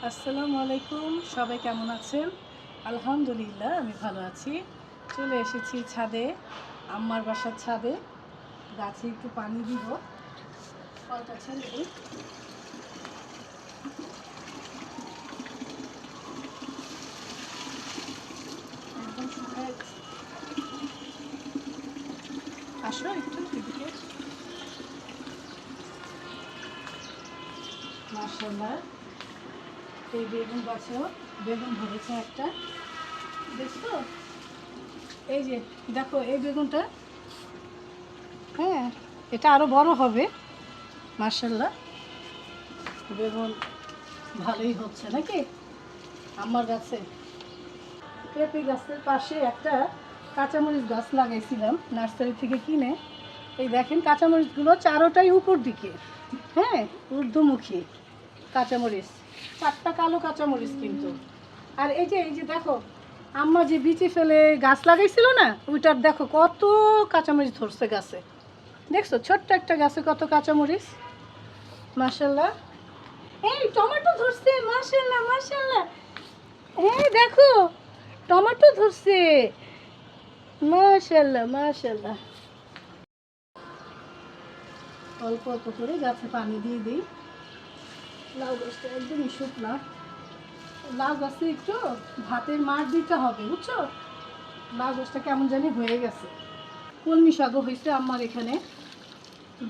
আসসালামু আলাইকুম, সবাই কেমন আছেন? আলহামদুলিল্লাহ আমি ভালো আছি। চলে এসেছি ছাদে, আম্মার বাসার ছাদে। গাছে একটু পানি দিব, কলটা ছেড়ে দিই। একদম শুকায় গেছে। আসো একটু এদিকে। মাশাআল্লাহ, এই বেগুন গাছেও বেগুন ধরেছে একটা, দেখছো? এই যে দেখো এই বেগুনটা, হ্যাঁ এটা আরো বড় হবে। মাশাআল্লাহ, বেগুন ভালোই হচ্ছে নাকি আমার গাছে। পেঁপে গাছের পাশে একটা কাঁচামরিচ গাছ লাগাইছিলাম নার্সারি থেকে কিনে। এই দেখেন কাঁচামরিচগুলো চারোটাই উপর দিকে, হ্যাঁ ঊর্ধ্বমুখী কাঁচামরিচ, চারটা কালো কাঁচামরিচ কিন্তু। আর এই যে দেখো, আম্মা যে বিচি ফেলে গাছ লাগাইছিল না, ওইটার দেখো কত কাঁচামরিচ ধরছে গাছে। দেখছো ছোট্ট একটা গাছে কত কাঁচামরিচ। মাশাল্লাহ, এই টমেটো ধরছে, মাশাল্লাহ মাশাল্লাহ। এই দেখো টমেটো ধরছে, মাশাআল্লাহ মাশাআল্লাহ। অল্প অল্প করে গাছে পানি দিয়ে দিই। লাউ গাছটা একদমই শুকনা, লাউ গাছে একটু ভাতের মার দিতে হবে বুঝছো। লাউ গাছটা কেমন জানি হয়ে গেছে। কলমি শাকও হয়েছে আমার এখানে,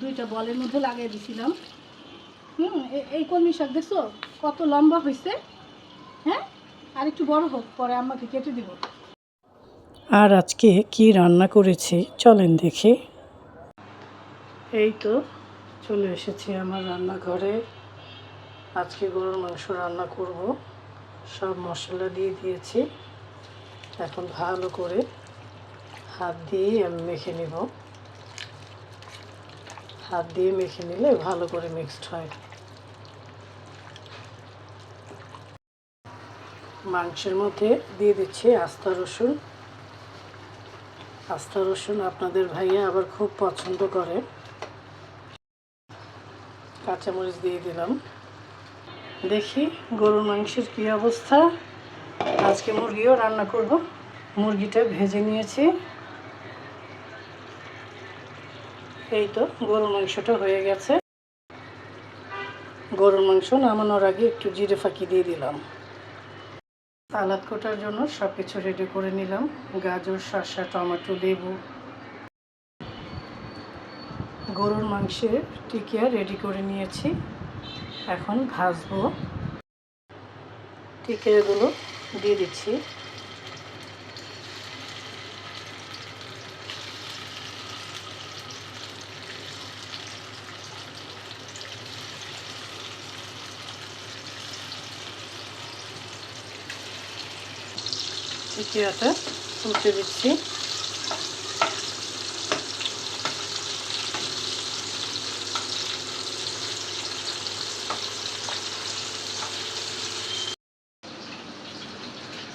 দুইটা বলের মধ্যে লাগিয়ে দিছিলাম। এই কলমি শাক দেখছো কত লম্বা হয়েছে। হ্যাঁ, আর একটু বড় হোক, পরে আম্মাকে কেটে দিব। আর আজকে কি রান্না করেছি চলেন দেখি। এই তো চলে এসেছি আমার রান্নাঘরে। আজকে গরুর মাংস রান্না করব। সব মশলা দিয়ে দিয়েছি, এখন ভালো করে হাত দিয়ে আমি মেখে নিব। হাত দিয়ে মেখে নিলে ভালো করে মিক্সড হয়। মাংসের মধ্যে দিয়ে দিচ্ছি আস্তা রসুন। আস্তা রসুন আপনাদের ভাইয়া আবার খুব পছন্দ করে। কাঁচামরিচ দিয়ে দিলাম। দেখি গরুর মাংসের কী অবস্থা। আজকে মুরগিও রান্না করব। মুরগিটা ভেজে নিয়েছি। এই তো গরুর মাংসটা হয়ে গেছে। গরুর মাংস নামানোর আগে একটু জিরে ফাঁকি দিয়ে দিলাম। সালাদ কাটার জন্য সব কিছু রেডি করে নিলাম। গাজর, শসা, টমেটো, লেবু। গরুর মাংসের টিকিয়া রেডি করে নিয়েছি, এখন ভাজবো। টিকিয়াগুলো দিয়ে দিচ্ছি। টিকিয়াটা উল্টে দিচ্ছি।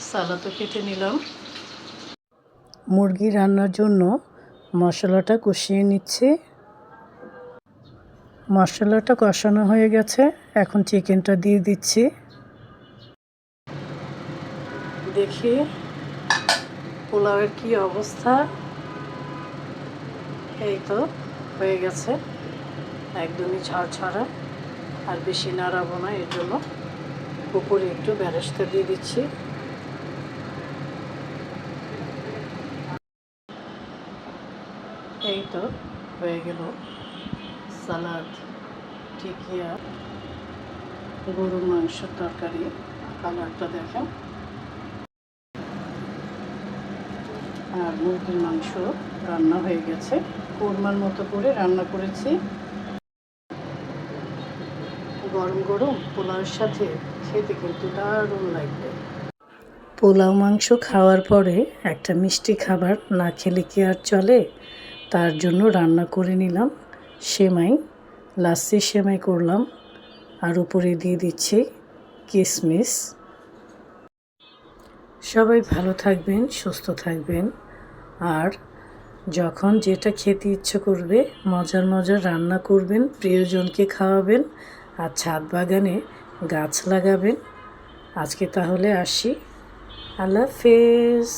সালাদও কেটে নিলাম। মুরগি রান্নার জন্য মশলাটা কষিয়ে নিচ্ছি। মশলাটা কষানো হয়ে গেছে, এখন চিকেনটা দিয়ে দিচ্ছি। দেখি পোলাওয়ের কি অবস্থা। এই তো হয়ে গেছে, একদমই ঝরঝরা। আর বেশি নাড়াবো না, এর জন্য উপরে একটু বেরেস্তা দিয়ে দিচ্ছি। এই তো হয়ে গেল সালাদ, টিকিয়া, গরুর মাংসের তরকারি। কালারটা দেখেন। আর মুরগির মাংস রান্না হয়ে গেছে, কোরমার মতো করে রান্না করেছি। গরম গরম পোলাওয়ের সাথে খেতে কিন্তু দারুণ লাগবে। পোলাও মাংস খাওয়ার পরে একটা মিষ্টি খাবার না খেলে কি আর চলে। তার জন্য রান্না করে নিলাম সেমাই, লাচ্ছি সেমাই করলাম। আর উপরে দিয়ে দিচ্ছি কিশমিশ। সবাই ভালো থাকবেন, সুস্থ থাকবেন। আর যখন যেটা খেতে ইচ্ছে করবে মজার মজার রান্না করবেন, প্রিয়জনকে খাওয়াবেন। আর ছাদ বাগানে গাছ লাগাবেন। আজকে তাহলে আসি। আল্লাহ হাফেজ।